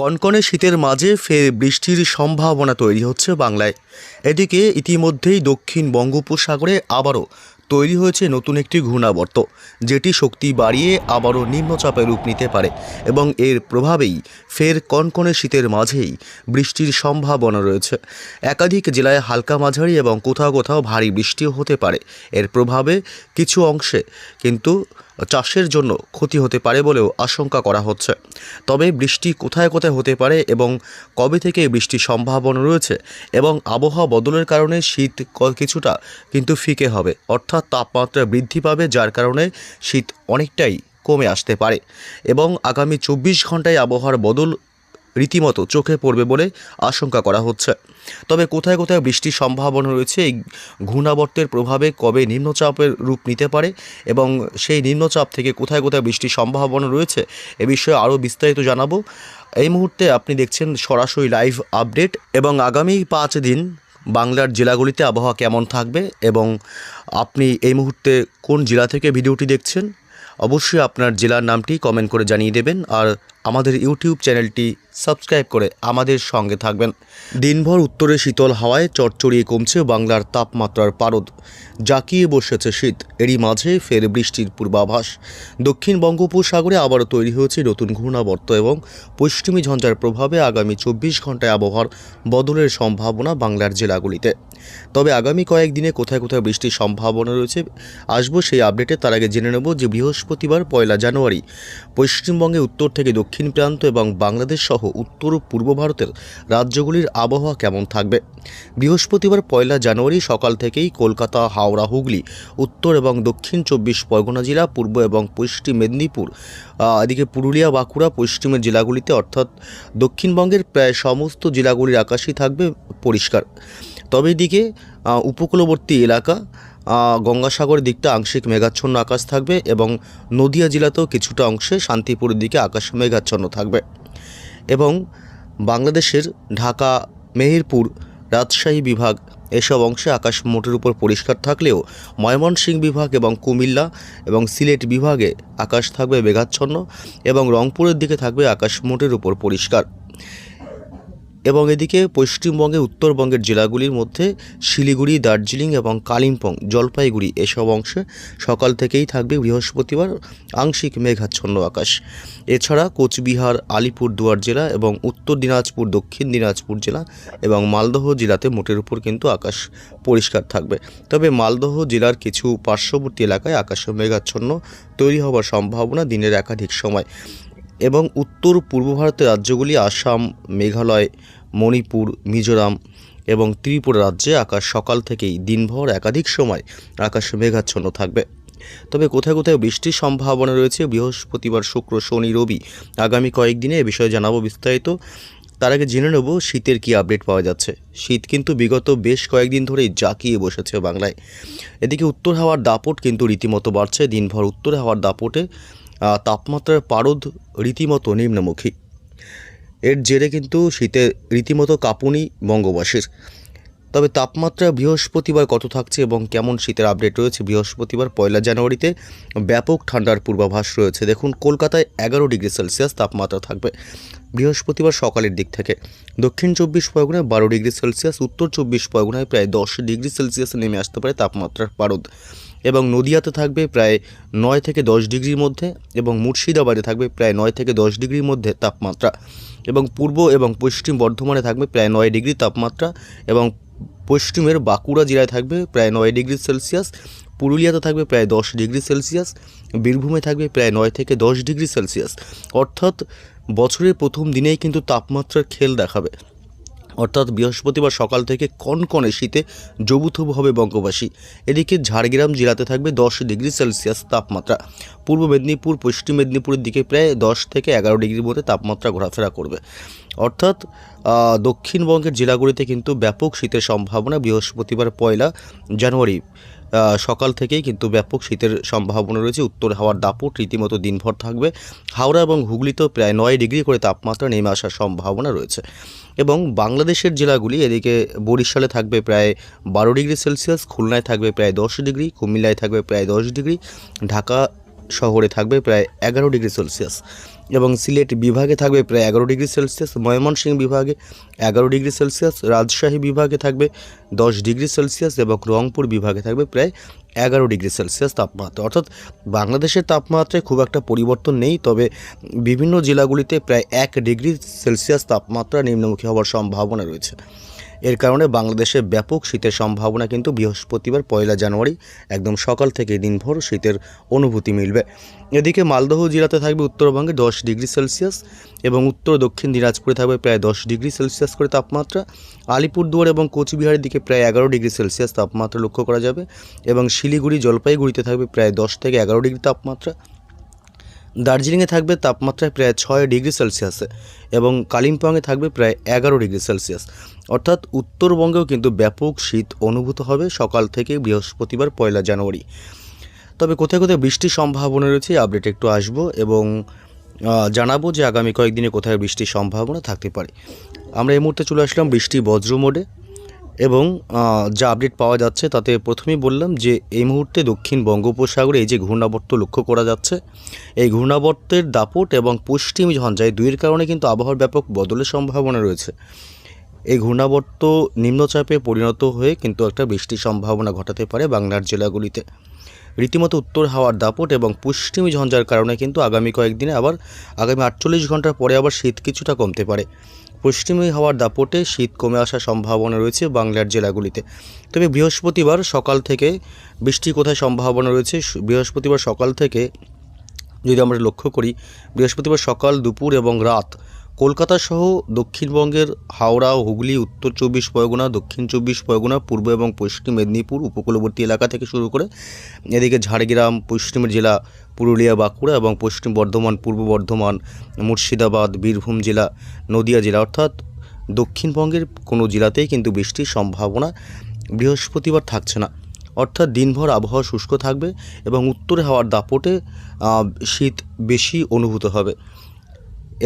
কনকনে শীতের মাঝে ফের বৃষ্টির সম্ভাবনা তৈরি হচ্ছে বাংলায়। এদিকে ইতিমধ্যেই দক্ষিণ বঙ্গোপসাগরে আবারও তৈরি হয়েছে নতুন একটি ঘূর্ণাবর্ত, যেটি শক্তি বাড়িয়ে আবারও নিম্নচাপে রূপ নিতে পারে এবং এর প্রভাবেই ফের কনকনে শীতের মাঝেই বৃষ্টির সম্ভাবনা রয়েছে। একাধিক জেলায় হালকা মাঝারি এবং কোথাও কোথাও ভারী বৃষ্টিও হতে পারে। এর প্রভাবে কিছু অংশে কিন্তু চাষের জন্য ক্ষতি হতে পারে বলেও আশঙ্কা করা হচ্ছে। তবে বৃষ্টি কোথায় কোথায় হতে পারে এবং কবে থেকে বৃষ্টির সম্ভাবনা রয়েছে এবং আবহাওয়া বদলের কারণে শীত কিছুটা কিন্তু ফিকে হবে, অর্থাৎ তাপমাত্রা বৃদ্ধি পাবে, যার কারণে শীত অনেকটাই কমে আসতে পারে এবং আগামী 24 ঘন্টায় আবহাওয়ার বদল রীতিমতো চোখে পড়বে বলে আশঙ্কা করা হচ্ছে। তবে কোথায় কোথায় বৃষ্টির সম্ভাবনা রয়েছে, এই ঘূর্ণাবর্তের প্রভাবে কবে নিম্নচাপের রূপ নিতে পারে এবং সেই নিম্নচাপ থেকে কোথায় কোথায় বৃষ্টির সম্ভাবনা রয়েছে, এ বিষয়ে আরও বিস্তারিত জানাবো। এই মুহূর্তে আপনি দেখছেন সরাসরি লাইভ আপডেট এবং আগামী 5 দিন বাংলার জেলাগুলিতে আবহাওয়া কেমন থাকবে এবং আপনি এই মুহূর্তে কোন জেলা থেকে ভিডিওটি দেখছেন অবশ্যই আপনার জেলার নামটি কমেন্ট করে জানিয়ে দেবেন আর আমাদের ইউটিউব চ্যানেলটি সাবস্ক্রাইব করে আমাদের সঙ্গে থাকবেন। দিনভর উত্তরে শীতল হাওয়ায় চড়চড়িয়ে কমছে বাংলার তাপমাত্রার পারদ, জাঁকিয়ে বসেছে শীত। এরই মাঝে ফের বৃষ্টির পূর্বাভাস। দক্ষিণ বঙ্গোপসাগরে আবারও তৈরি হয়েছে নতুন ঘূর্ণাবর্ত এবং পশ্চিমী ঝঞ্ঝার প্রভাবে আগামী 24 ঘন্টায় আবহাওয়ার বদলের সম্ভাবনা বাংলার জেলাগুলিতে। তবে আগামী কয়েকদিনে কোথায় কোথায় বৃষ্টির সম্ভাবনা রয়েছে আসবো সেই আপডেটে। তার আগে জেনে নেব যে বৃহস্পতিবার 1 জানুয়ারি পশ্চিমবঙ্গে উত্তর থেকে দক্ষিণ প্রান্ত এবং বাংলাদেশ সহ উত্তর ও পূর্ব ভারতের রাজ্যগুলির আবহাওয়া কেমন থাকবে। বৃহস্পতিবার 1 জানুয়ারি সকাল থেকেই কলকাতা, হাওড়া, হুগলি, উত্তর এবং দক্ষিণ 24 পরগনা জেলা, পূর্ব এবং পশ্চিম মেদিনীপুর, এদিকে পুরুলিয়া, বাঁকুড়া, পশ্চিমের জেলাগুলিতে অর্থাৎ দক্ষিণবঙ্গের প্রায় সমস্ত জেলাগুলির আকাশই থাকবে পরিষ্কার। তবে এদিকে উপকূলবর্তী এলাকা গঙ্গাসাগরের দিকটা আংশিক মেঘাচ্ছন্ন আকাশ থাকবে এবং নদিয়া জেলাতেও কিছুটা অংশে শান্তিপুরের দিকে আকাশ মেঘাচ্ছন্ন থাকবে এবং বাংলাদেশের ঢাকা, মেহেরপুর, রাজশাহী বিভাগ এসব অংশে আকাশ মোটের উপর পরিষ্কার থাকলেও ময়মনসিংহ বিভাগ এবং কুমিল্লা এবং সিলেট বিভাগে আকাশ থাকবে মেঘাচ্ছন্ন এবং রংপুরের দিকে থাকবে আকাশ মোটের উপর পরিষ্কার। এবং এদিকে পশ্চিমবঙ্গে উত্তরবঙ্গের জেলাগুলির মধ্যে শিলিগুড়ি, দার্জিলিং এবং কালিম্পং, জলপাইগুড়ি এসব অংশে সকাল থেকেই থাকবে বৃহস্পতিবার আংশিক মেঘাচ্ছন্ন আকাশ। এছাড়া কোচবিহার, আলিপুরদুয়ার জেলা এবং উত্তর দিনাজপুর, দক্ষিণ দিনাজপুর জেলা এবং মালদহ জেলাতে মোটের উপর কিন্তু আকাশ পরিষ্কার থাকবে। তবে মালদহ জেলার কিছু পার্শ্ববর্তী এলাকায় আকাশে মেঘাচ্ছন্ন তৈরি হওয়ার সম্ভাবনা দিনের একাধিক সময় এবং উত্তর পূর্ব ভারতের রাজ্যগুলি আসাম, মেঘালয়, মণিপুর, মিজোরাম এবং ত্রিপুরা রাজ্যে আকাশ সকাল থেকেই দিনভর একাধিক সময় আকাশে মেঘাচ্ছন্ন থাকবে। তবে কোথায় কোথায় বৃষ্টির সম্ভাবনা রয়েছে বৃহস্পতিবার, শুক্র, শনি, রবি আগামী কয়েকদিনে এ বিষয়ে জানাবো বিস্তারিত। তার আগে জেনে নেব শীতের কী আপডেট পাওয়া যাচ্ছে। শীত কিন্তু বিগত বেশ কয়েকদিন ধরেই জাঁকিয়ে বসেছে বাংলায়। এদিকে উত্তর হাওয়ার দাপট কিন্তু রীতিমতো বাড়ছে। দিনভর উত্তর হাওয়ার দাপটে তাপমাত্রার পারদ রীতিমতো নিম্নমুখী। এর জেরে কিন্তু শীতে রীতিমতো কাঁপুনি বঙ্গবাসীর। তবে তাপমাত্রা বৃহস্পতিবার কত থাকছে এবং কেমন শীতের আপডেট রয়েছে। বৃহস্পতিবার 1 জানুয়ারিতে ব্যাপক ঠান্ডার পূর্বাভাস রয়েছে। দেখুন, কলকাতায় 11 ডিগ্রি সেলসিয়াস তাপমাত্রা থাকবে বৃহস্পতিবার সকালের দিক থেকে। দক্ষিণ 24 পরগনায় 12 ডিগ্রি সেলসিয়াস, উত্তর 24 পরগনায় প্রায় 10 ডিগ্রি সেলসিয়াসে নেমে আসতে পারে তাপমাত্রার পারদ এবং নদিয়াতে থাকবে প্রায় 9 থেকে 10 ডিগ্রির মধ্যে এবং মুর্শিদাবাদে থাকবে প্রায় 9 থেকে 10 ডিগ্রির মধ্যে তাপমাত্রা এবং পূর্ব এবং পশ্চিম বর্ধমানে থাকবে প্রায় 9 ডিগ্রি তাপমাত্রা এবং পশ্চিমের বাঁকুড়া জেলায় থাকবে প্রায় 9 ডিগ্রি সেলসিয়াস, পুরুলিয়াতে থাকবে প্রায় 10 ডিগ্রি সেলসিয়াস, বীরভূমে থাকবে প্রায় 9 থেকে 10 ডিগ্রি সেলসিয়াস। অর্থাৎ বছরের প্রথম দিনেই কিন্তু তাপমাত্রার খেল দেখাবে। অর্থাৎ বৃহস্পতিবার সকাল থেকে কনকনে শীতে জবুথবু হবে বঙ্গবাসী। এদিকে ঝাড়গ্রাম জেলাতে থাকবে 10 ডিগ্রি সেলসিয়াস তাপমাত্রা। পূর্ব মেদিনীপুর, পশ্চিম মেদিনীপুরের দিকে প্রায় 10 থেকে 11 ডিগ্রির মধ্যে তাপমাত্রা ঘোরাফেরা করবে। অর্থাৎ দক্ষিণবঙ্গের জেলাগুলিতে কিন্তু ব্যাপক শীতের সম্ভাবনা। বৃহস্পতিবার 1 জানুয়ারি সকাল থেকেই কিন্তু ব্যাপক শীতের সম্ভাবনা রয়েছে। উত্তর হাওয়ার দাপট রীতিমতো দিনভর থাকবে। হাওড়া এবং হুগলিতেও প্রায় 9 ডিগ্রি করে তাপমাত্রা নেমে আসার সম্ভাবনা রয়েছে এবং বাংলাদেশের জেলাগুলি এদিকে বরিশালে থাকবে প্রায় 12 ডিগ্রি সেলসিয়াস, খুলনায় থাকবে প্রায় 10 ডিগ্রি, কুমিল্লায় থাকবে প্রায় 10 ডিগ্রি, ঢাকা শহরে থাকবে প্রায় 11 ডিগ্রি সেলসিয়াস এবং সিলেট বিভাগে থাকবে প্রায় 11 ডিগ্রি সেলসিয়াস, ময়মনসিংহ বিভাগে 11 ডিগ্রি সেলসিয়াস, রাজশাহী বিভাগে থাকবে 10 ডিগ্রি সেলসিয়াস এবং রংপুর বিভাগে থাকবে প্রায় 11 ডিগ্রি সেলসিয়াস তাপমাত্রা। অর্থাৎ বাংলাদেশের তাপমাত্রায় খুব একটা পরিবর্তন নেই, তবে বিভিন্ন জেলাগুলিতে প্রায় 1 ডিগ্রি সেলসিয়াস তাপমাত্রা নিম্নমুখী হওয়ার সম্ভাবনা রয়েছে। এর কারণে বাংলাদেশে ব্যাপক শীতের সম্ভাবনা কিন্তু বৃহস্পতিবার 1 জানুয়ারি একদম সকাল থেকে দিনভর শীতের অনুভূতি মিলবে। এদিকে মালদহ জেলাতে থাকবে উত্তরবঙ্গে 10 ডিগ্রি সেলসিয়াস এবং উত্তর দক্ষিণ দিনাজপুরে থাকবে প্রায় 10 ডিগ্রি সেলসিয়াস করে তাপমাত্রা। আলিপুরদুয়ার এবং কোচবিহারের দিকে প্রায় 11 ডিগ্রি সেলসিয়াস তাপমাত্রা লক্ষ্য করা যাবে এবং শিলিগুড়ি জলপাইগুড়িতে থাকবে প্রায় 10 থেকে 11 ডিগ্রি তাপমাত্রা। দার্জিলিংয়ে থাকবে তাপমাত্রায় প্রায় 6 ডিগ্রি সেলসিয়াসে এবং কালিম্পংয়ে থাকবে প্রায় 11 ডিগ্রি সেলসিয়াস। অর্থাৎ উত্তরবঙ্গেও কিন্তু ব্যাপক শীত অনুভূত হবে সকাল থেকে বৃহস্পতিবার 1 জানুয়ারি। তবে কোথায় কোথায় বৃষ্টির সম্ভাবনা রয়েছে আপডেট একটু আসবো এবং জানাবো যে আগামী কয়েকদিনে কোথায় বৃষ্টির সম্ভাবনা থাকতে পারে। আমরা এই মুহূর্তে চলে আসলাম বৃষ্টি বজ্র মোডে এবং যা আপডেট পাওয়া যাচ্ছে তাতে প্রথমেই বললাম যে এই মুহূর্তে দক্ষিণ বঙ্গোপসাগরে এই যে ঘূর্ণাবর্ত লক্ষ্য করা যাচ্ছে, এই ঘূর্ণাবর্তের দাপট এবং পশ্চিমী ঝঞ্ঝায় দুইয়ের কারণে কিন্তু আবহাওয়ার ব্যাপক বদলের সম্ভাবনা রয়েছে। এই ঘূর্ণাবর্ত নিম্নচাপে পরিণত হয়ে কিন্তু একটা বৃষ্টির সম্ভাবনা ঘটাতে পারে বাংলার জেলাগুলিতে। রীতিমতো উত্তর হাওয়ার দাপট এবং পশ্চিমী ঝঞ্ঝার কারণে কিন্তু আগামী কয়েকদিনে আগামী 48 ঘন্টার পরে আবার শীত কিছুটা কমতে পারে। পশ্চিমী হাওয়ার দাপটে শীত কমে আসার সম্ভাবনা রয়েছে বাংলার জেলাগুলিতে। তবে বৃহস্পতিবার সকাল থেকে বৃষ্টির কোথায় সম্ভাবনা রয়েছে, বৃহস্পতিবার সকাল থেকে যদি আমরা লক্ষ্য করি, বৃহস্পতিবার সকাল, দুপুর এবং রাত কলকাতা সহ দক্ষিণবঙ্গের হাওড়া, হুগলি, উত্তর 24 পরগনা, দক্ষিণ 24 পরগনা, পূর্ব এবং পশ্চিম মেদিনীপুর উপকূলবর্তী এলাকা থেকে শুরু করে এদিকে ঝাড়গ্রাম, পশ্চিমের জেলা পুরুলিয়া, বাঁকুড়া এবং পশ্চিম বর্ধমান, পূর্ব বর্ধমান, মুর্শিদাবাদ, বীরভূম জেলা, নদিয়া জেলা, অর্থাৎ দক্ষিণবঙ্গের কোনো জেলাতেই কিন্তু বৃষ্টির সম্ভাবনা বৃহস্পতিবার থাকছে না। অর্থাৎ দিনভর আবহাওয়া শুষ্ক থাকবে এবং উত্তরে হাওয়ার দাপটে শীত বেশি অনুভূত হবে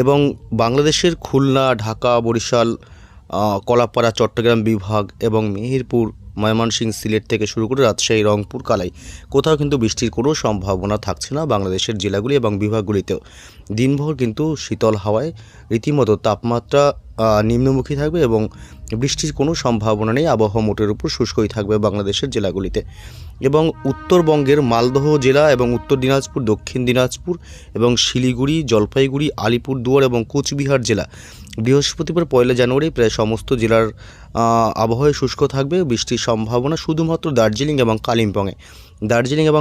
এবং বাংলাদেশের খুলনা, ঢাকা, বরিশাল, কলাপাড়া, চট্টগ্রাম বিভাগ এবং মেহেরপুর, ময়মনসিংহ, সিলেট থেকে শুরু করে রাজশাহী, রংপুর, কালাই কোথাও কিন্তু বৃষ্টির কোনো সম্ভাবনা থাকছে না বাংলাদেশের জেলাগুলি এবং বিভাগগুলিতেও। দিনভর কিন্তু শীতল হাওয়ায় রীতিমতো তাপমাত্রা নিম্নমুখী থাকবে এবং বৃষ্টির কোনো সম্ভাবনা নেই। আবহাওয়া মোটের উপর শুষ্কই থাকবে বাংলাদেশের জেলাগুলিতে এবং উত্তরবঙ্গের মালদহ জেলা এবং উত্তর দিনাজপুর, দক্ষিণ দিনাজপুর এবং শিলিগুড়ি, জলপাইগুড়ি, আলিপুরদুয়ার এবং কোচবিহার জেলা বৃহস্পতিবার 1 জানুয়ারি প্রায় সমস্ত জেলার আবহাওয়া শুষ্ক থাকবে। বৃষ্টির সম্ভাবনা শুধুমাত্র দার্জিলিং এবং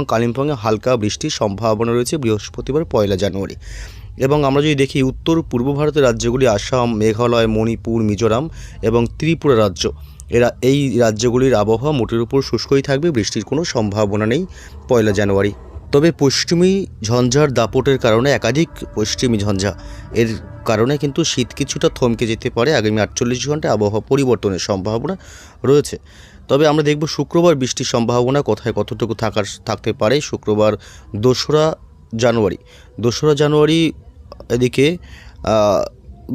কালিম্পংয়ে হালকা বৃষ্টির সম্ভাবনা রয়েছে বৃহস্পতিবার 1 জানুয়ারি। এবং আমরা যদি দেখি উত্তর পূর্ব ভারতের রাজ্যগুলি আসাম, মেঘালয়, মণিপুর, মিজোরাম এবং ত্রিপুরা রাজ্য, এই রাজ্যগুলির আবহাওয়া মোটের উপর শুষ্কই থাকবে, বৃষ্টির কোনো সম্ভাবনা নেই 1 জানুয়ারি। তবে পশ্চিমী ঝঞ্ঝার দাপটের কারণে একাধিক পশ্চিমী ঝঞ্ঝা এর কারণে কিন্তু শীত কিছুটা থমকে যেতে পারে। আগামী 48 ঘন্টায় আবহাওয়া পরিবর্তনের সম্ভাবনা রয়েছে। তবে আমরা দেখব শুক্রবার বৃষ্টির সম্ভাবনা কোথায় কতটুকু থাকতে পারে। শুক্রবার 2 জানুয়ারি এদিকে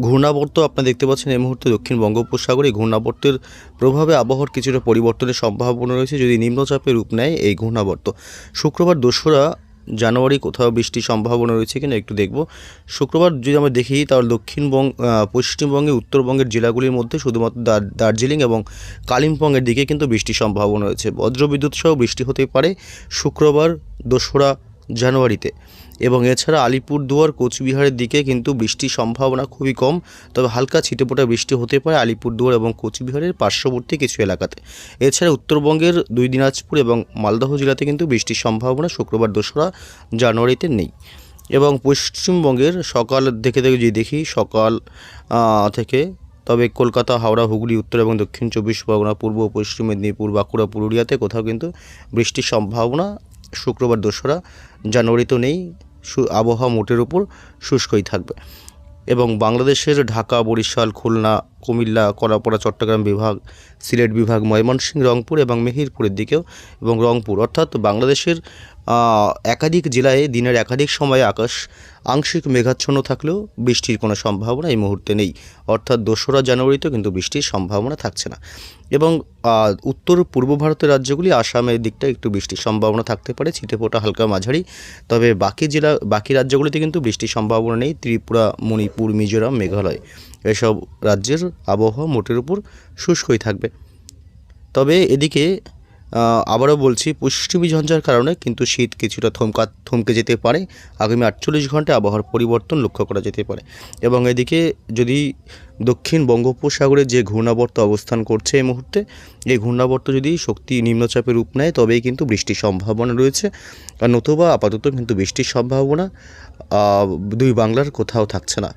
ঘূর্ণাবর্ত আপনারা দেখতে পাচ্ছেন এই মুহূর্তে দক্ষিণ বঙ্গোপসাগরে ঘূর্ণাবর্তের প্রভাবে আবহাওয়ার কিছুটা পরিবর্তনের সম্ভাবনা রয়েছে যদি নিম্নচাপের রূপ নেয় এই ঘূর্ণাবর্ত। শুক্রবার 2 জানুয়ারি কোথাও বৃষ্টির সম্ভাবনা রয়েছে কিনা একটু দেখব। শুক্রবার যদি আমরা দেখি তাহলে পশ্চিমবঙ্গে উত্তরবঙ্গের জেলাগুলির মধ্যে শুধুমাত্র দার্জিলিং এবং কালিম্পংয়ের দিকে কিন্তু বৃষ্টির সম্ভাবনা রয়েছে। বজ্রবিদ্যুৎ সহ বৃষ্টি হতে পারে শুক্রবার 2 জানুয়ারিতে এবং এছাড়া আলিপুরদুয়ার, কোচবিহারের দিকে কিন্তু বৃষ্টির সম্ভাবনা খুবই কম, তবে হালকা ছিটেফোঁটা বৃষ্টি হতে পারে আলিপুরদুয়ার এবং কোচবিহারের পার্শ্ববর্তী কিছু এলাকাতে। এছাড়া উত্তরবঙ্গের 2 দিনাজপুর এবং মালদহ জেলাতে কিন্তু বৃষ্টির সম্ভাবনা শুক্রবার 2 জানুয়ারিতে নেই। এবং পশ্চিমবঙ্গের সকাল থেকে যদি দেখি সকাল থেকে, তবে কলকাতা, হাওড়া, হুগলি, উত্তর এবং দক্ষিণ 24 পরগনা, পূর্ব ও পশ্চিম মেদিনীপুর, বাঁকুড়া, পুরুলিয়াতে কোথাও কিন্তু বৃষ্টির সম্ভাবনা শুক্রবার 2 জানুয়ারিতেও নেই। আবহাওয়া মোটের উপর শুষ্কই থাকবে এবং বাংলাদেশের ঢাকা, বরিশাল, খুলনা, কুমিল্লা, কলাপাড়া, চট্টগ্রাম বিভাগ, সিলেট বিভাগ, ময়মনসিংহ, রংপুর এবং মেহেরপুরের দিকেও এবং রংপুর, অর্থাৎ বাংলাদেশের একাধিক জেলায় দিনের একাধিক সময়ে আকাশ আংশিক মেঘাচ্ছন্ন থাকলেও বৃষ্টির কোনো সম্ভাবনা এই মুহূর্তে নেই। অর্থাৎ 2রা জানুয়ারিতেও কিন্তু বৃষ্টির সম্ভাবনা থাকছে না। এবং উত্তর পূর্ব ভারতের রাজ্যগুলি, আসামের দিকটা একটু বৃষ্টির সম্ভাবনা থাকতে পারে, ছিটেফোঁটা হালকা মাঝারি। তবে বাকি রাজ্যগুলিতে কিন্তু বৃষ্টির সম্ভাবনা নেই। ত্রিপুরা, মণিপুর, মিজোরাম, মেঘালয় এসব রাজ্যের আবহাওয়া মোটের উপর শুষ্কই থাকবে। তবে এদিকে আবারও বলছি, পশ্চিমী ঝঞ্ঝার কারণে কিন্তু শীত কিছুটা থমকে যেতে পারে। আগামী 48 ঘন্টায় আবহাওয়ার পরিবর্তন লক্ষ্য করা যেতে পারে। এবং এদিকে যদি দক্ষিণ বঙ্গোপসাগরে যে ঘূর্ণাবর্ত অবস্থান করছে এই মুহূর্তে, এই ঘূর্ণাবর্ত যদি শক্তি নিম্নচাপের রূপ নেয় তবেই কিন্তু বৃষ্টির সম্ভাবনা রয়েছে। আর নতুবা আপাতত কিন্তু বৃষ্টির সম্ভাবনা দুই বাংলার কোথাও থাকছে না।